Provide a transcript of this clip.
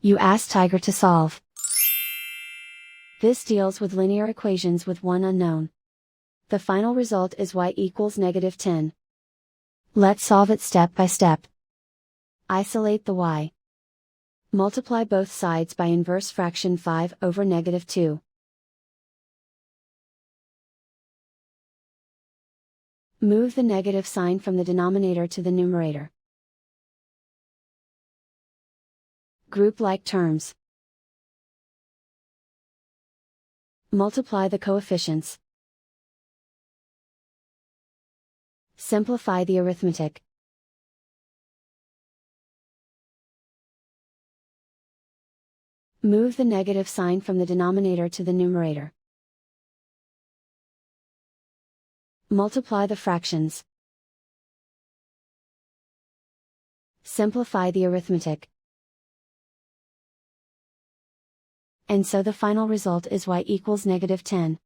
You ask Tiger to solve. This deals with linear equations with one unknown. The final result is y equals -10. Let's solve it step by step. Isolate the y. Multiply both sides by inverse fraction 5 over -2. Move the negative sign from the denominator to the numerator. Group like terms. Multiply the coefficients. Simplify the arithmetic. Move the negative sign from the denominator to the numerator. Multiply the fractions. Simplify the arithmetic. And so the final result is y equals -10.